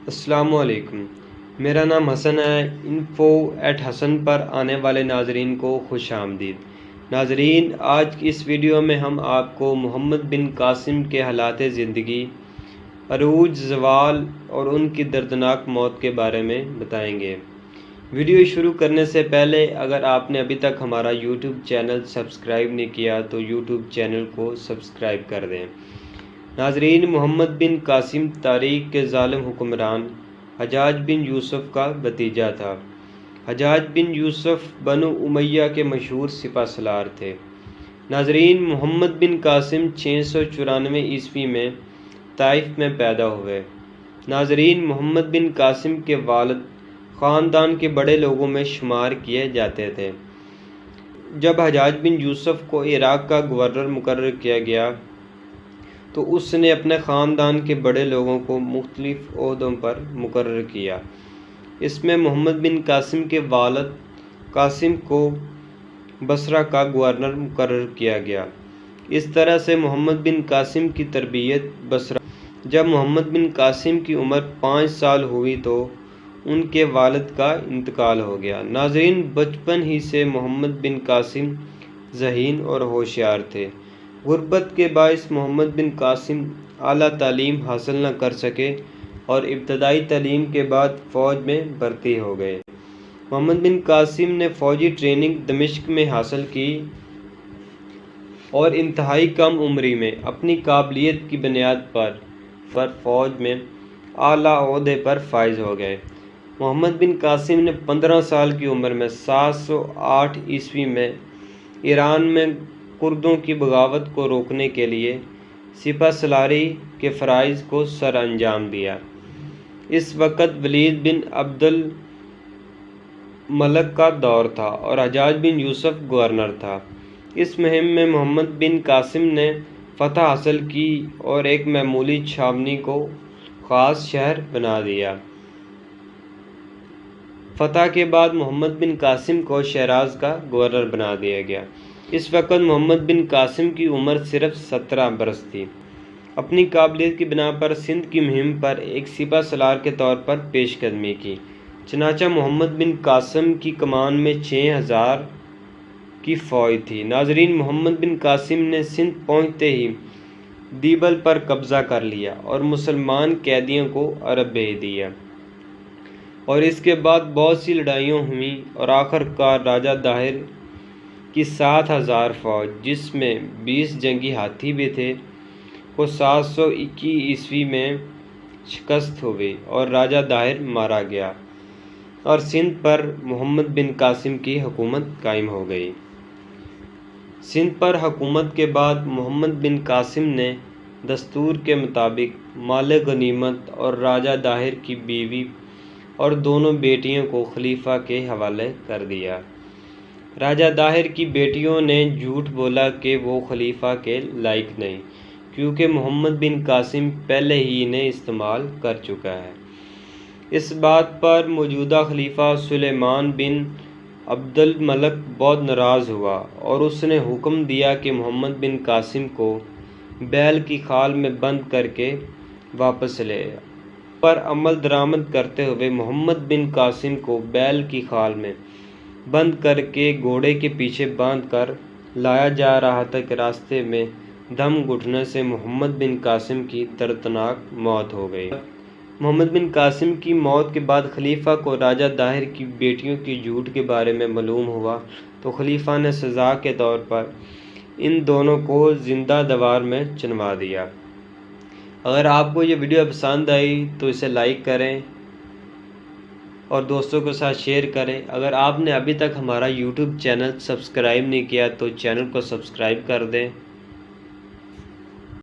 السلام علیکم، میرا نام حسن ہے۔ info@hasan پر آنے والے ناظرین کو خوش آمدید۔ ناظرین، آج کی اس ویڈیو میں ہم آپ کو محمد بن قاسم کے حالات زندگی، عروج زوال اور ان کی دردناک موت کے بارے میں بتائیں گے۔ ویڈیو شروع کرنے سے پہلے اگر آپ نے ابھی تک ہمارا یوٹیوب چینل سبسکرائب نہیں کیا تو یوٹیوب چینل کو سبسکرائب کر دیں۔ ناظرین، محمد بن قاسم تاریخ کے ظالم حکمران حجاج بن یوسف کا بھتیجا تھا۔ حجاج بن یوسف بنو امیہ کے مشہور سپہ سالار تھے۔ ناظرین، محمد بن قاسم 694 عیسوی میں طائف میں پیدا ہوئے۔ ناظرین، محمد بن قاسم کے والد خاندان کے بڑے لوگوں میں شمار کیے جاتے تھے۔ جب حجاج بن یوسف کو عراق کا گورنر مقرر کیا گیا تو اس نے اپنے خاندان کے بڑے لوگوں کو مختلف عہدوں پر مقرر کیا۔ اس میں محمد بن قاسم کے والد قاسم کو بصرہ کا گورنر مقرر کیا گیا۔ اس طرح سے محمد بن قاسم کی تربیت بصرہ۔ جب محمد بن قاسم کی عمر 5 سال ہوئی تو ان کے والد کا انتقال ہو گیا۔ ناظرین، بچپن ہی سے محمد بن قاسم ذہین اور ہوشیار تھے۔ غربت کے باعث محمد بن قاسم اعلیٰ تعلیم حاصل نہ کر سکے اور ابتدائی تعلیم کے بعد فوج میں بھرتی ہو گئے۔ محمد بن قاسم نے فوجی ٹریننگ دمشق میں حاصل کی اور انتہائی کم عمری میں اپنی قابلیت کی بنیاد پر فوج میں اعلیٰ عہدے پر فائز ہو گئے۔ محمد بن قاسم نے 15 سال کی عمر میں 708 عیسوی میں ایران میں کردوں کی بغاوت کو روکنے کے لیے سپہ سالاری کے فرائض کو سر انجام دیا۔ اس وقت ولید بن عبد الملک کا دور تھا اور حجاج بن یوسف گورنر تھا۔ اس مہم میں محمد بن قاسم نے فتح حاصل کی اور ایک معمولی چھاونی کو خاص شہر بنا دیا۔ فتح کے بعد محمد بن قاسم کو شیراز کا گورنر بنا دیا گیا۔ اس وقت محمد بن قاسم کی عمر صرف 17 برس تھی۔ اپنی قابلیت کی بنا پر سندھ کی مہم پر ایک سپہ سالار کے طور پر پیش قدمی کی۔ چنانچہ محمد بن قاسم کی کمان میں 6000 کی فوج تھی۔ ناظرین، محمد بن قاسم نے سندھ پہنچتے ہی دیبل پر قبضہ کر لیا اور مسلمان قیدیوں کو عرب بھیج دیا، اور اس کے بعد بہت سی لڑائیاں ہوئیں اور آخر کار راجہ داہر کی 7000 فوج، جس میں 20 جنگی ہاتھی بھی تھے، کو 721 عیسوی میں شکست ہوئی اور راجہ داہر مارا گیا اور سندھ پر محمد بن قاسم کی حکومت قائم ہو گئی۔ سندھ پر حکومت کے بعد محمد بن قاسم نے دستور کے مطابق مال غنیمت اور راجہ داہر کی بیوی اور دونوں بیٹیوں کو خلیفہ کے حوالے کر دیا۔ راجہ داہر کی بیٹیوں نے جھوٹ بولا کہ وہ خلیفہ کے لائق نہیں، کیونکہ محمد بن قاسم پہلے ہی انہیں استعمال کر چکا ہے۔ اس بات پر موجودہ خلیفہ سلیمان بن عبد الملک بہت ناراض ہوا اور اس نے حکم دیا کہ محمد بن قاسم کو بیل کی خال میں بند کر کے واپس لے۔ پر عمل درآمد کرتے ہوئے محمد بن قاسم کو بیل کی خال میں بند کر کے گھوڑے کے پیچھے باندھ کر لایا جا رہا تھا کہ راستے میں دم گھٹنے سے محمد بن قاسم کی دردناک موت ہو گئی۔ محمد بن قاسم کی موت کے بعد خلیفہ کو راجہ داہر کی بیٹیوں کی جھوٹ کے بارے میں معلوم ہوا تو خلیفہ نے سزا کے طور پر ان دونوں کو زندہ دیوار میں چنوا دیا۔ اگر آپ کو یہ ویڈیو پسند آئی تو اسے لائک کریں اور دوستوں کے ساتھ شیئر کریں۔ اگر آپ نے ابھی تک ہمارا یوٹیوب چینل سبسکرائب نہیں کیا تو چینل کو سبسکرائب کر دیں۔